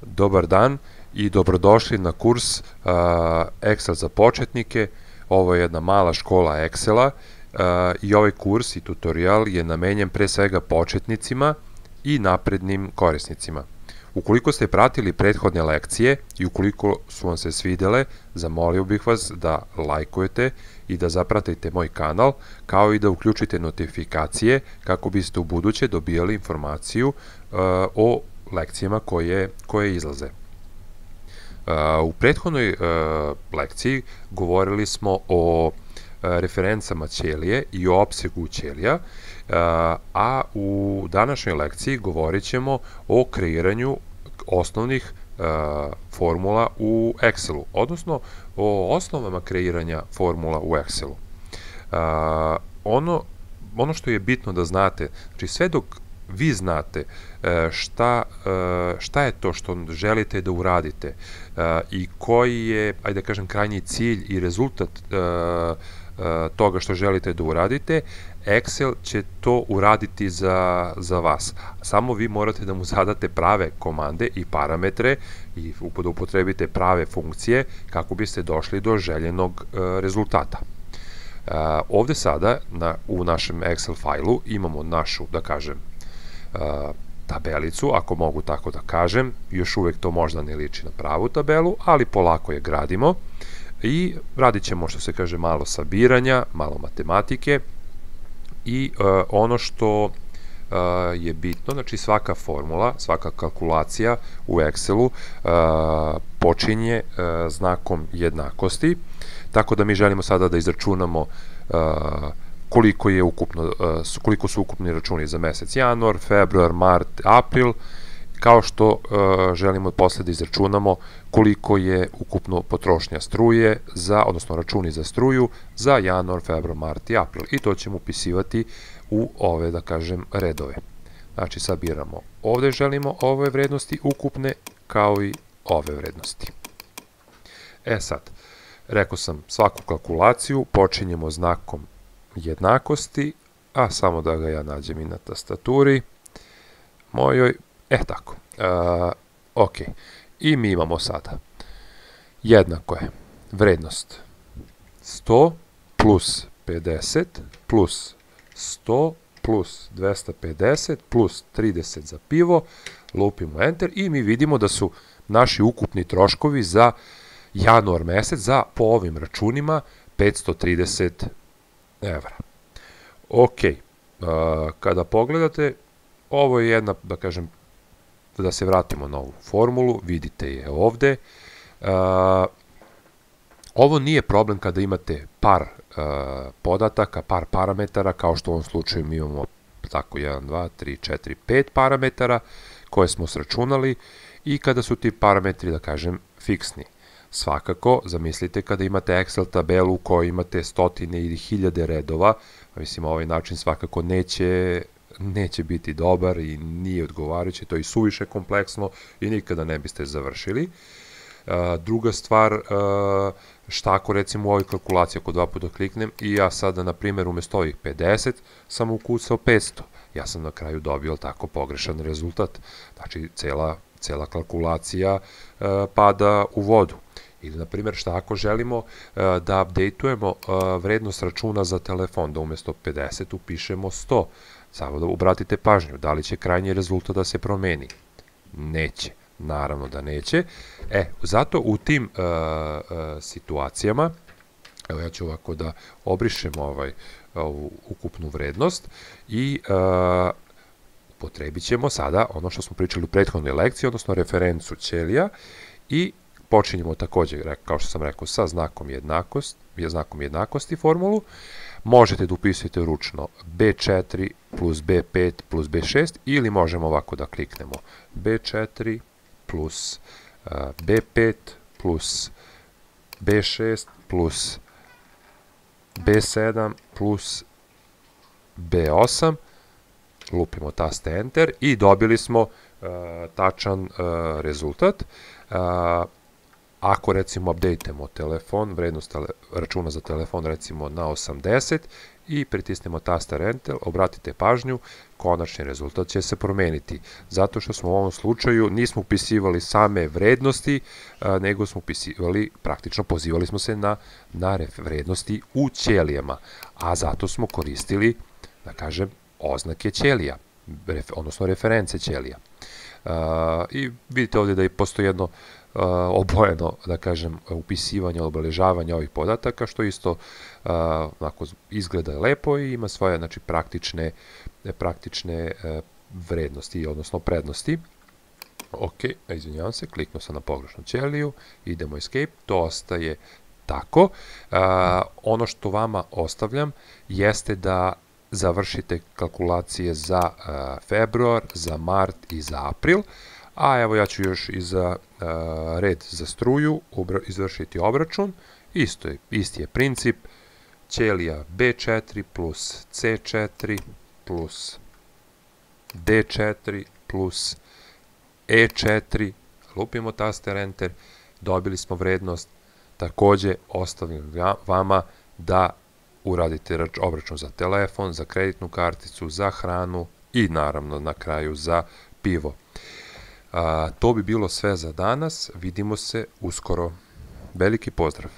Dobar dan i dobrodošli na kurs Excel za početnike. Ovo je jedna mala škola Excela i ovaj kurs i tutorial je namenjen pre svega početnicima i naprednim korisnicima. Ukoliko ste pratili prethodne lekcije i ukoliko su vam se svidele, zamolio bih vas da lajkujete i da zapratite moj kanal, kao i da uključite notifikacije kako biste u buduće dobijali informaciju o lekcijama koje izlaze. U prethodnoj lekciji govorili smo o referencama ćelije i o opsegu ćelija, a u današnjoj lekciji govorit ćemo o kreiranju osnovnih formula u Excelu, odnosno o osnovama kreiranja formula u Excelu. Ono što je bitno da znate, znači sve dok vi znate šta je to što želite da uradite i koji je, ajde da kažem, krajnji cilj i rezultat toga što želite da uradite, Excel će to uraditi za vas. Samo vi morate da mu zadate prave komande i parametre i da upotrebite prave funkcije kako biste došli do željenog rezultata. Ovde sada u našem Excel fajlu imamo našu, da kažem, tabelicu, ako mogu tako da kažem. Još uvek to možda ne liči na pravu tabelu, ali polako je gradimo i radit ćemo, što se kaže, malo sabiranja, malo matematike i ono što je bitno, znači svaka formula, svaka kalkulacija u Excelu počinje znakom jednakosti, tako da mi želimo sada da izračunamo koliko su ukupni računi za mesec januar, februar, mart, april, kao što želimo posle da izračunamo koliko je ukupno potrošnja struje, odnosno računi za struju za januar, februar, mart i april. I to ćemo upisivati u ove, da kažem, redove. Znači, sabiramo. Ovde želimo ove vrednosti ukupne kao i ove vrednosti. Sad, rekao sam, svaku kalkulaciju počinjemo znakom jednakosti, a samo da ga ja nađem i na tastaturi mojoj, tako, ok, i mi imamo sada, jednako je vrednost 100 plus 50 plus 100 plus 250 plus 30 za pivo, lupimo enter i mi vidimo da su naši ukupni troškovi za januar mesec po ovim računima 530 evra. Ok, kada pogledate, ovo je jedna, da kažem, da se vratimo na ovu formulu, vidite je ovde. Ovo nije problem kada imate par podataka, par parametara, kao što u ovom slučaju mi imamo tako 1, 2, 3, 4, 5 parametara koje smo sračunali i kada su ti parametri, da kažem, fiksni. Svakako, zamislite kada imate Excel tabelu u kojoj imate stotine ili hiljade redova, mislim, ovaj način svakako neće biti dobar i nije odgovarajuće, to je i suviše kompleksno i nikada ne biste završili. Druga stvar, šta ako recimo u ovoj kalkulaciji, ako dva puta kliknem i ja sada, na primjer, umesto ovih 50 sam ukucao 500, ja sam na kraju dobio tako pogrešan rezultat, znači cela kalkulacija pada u vodu. Ili, na primjer, šta ako želimo da updateujemo vrednost računa za telefon, da umesto 50 upišemo 100. Samo da obratite pažnju, da li će krajnji rezultat da se promeni? Neće, naravno da neće. Zato u tim situacijama, evo ja ću ovako da obrišem ovu ukupnu vrednost i upotrebit ćemo sada ono što smo pričali u prethodnoj lekciji, odnosno referencu ćelija i počinjemo takođe, kao što sam rekao, sa znakom jednakosti formulu. Možete da upisujete ručno B4 plus B5 plus B6 ili možemo ovako da kliknemo B4 plus B5 plus B6 plus B7 plus B8, lupimo taste Enter i dobili smo tačan rezultat. Ako recimo updateemo telefon, vrednost računa za telefon recimo na 80 i pritisnemo taster Enter, obratite pažnju, konačni rezultat će se promeniti. Zato što smo u ovom slučaju nismo upisivali same vrednosti, nego smo upisivali, praktično pozivali smo se na vrednosti u ćelijama, a zato smo koristili, da kažem, oznake ćelija, odnosno reference ćelija. I vidite ovdje da postoji jedno obojeno, da kažem, upisivanje, obeležavanje ovih podataka, što isto izgleda lepo i ima svoje, znači, praktične vrednosti, odnosno prednosti. Ok, izvinjavam se, kliknuo sam na pogrešnu ćeliju, idemo escape, to ostaje tako. Ono što vama ostavljam jeste da završite kalkulacije za februar, za mart i za april, a evo ja ću još i za red za struju izvršiti obračun. Isti je princip, ćelija B4 plus C4 plus D4 plus E4, lupimo taster Enter, dobili smo vrednost. Takođe ostavljam vama da uradite obračun za telefon, za kreditnu karticu, za hranu i naravno na kraju za pivo. To bi bilo sve za danas, vidimo se uskoro. Veliki pozdrav!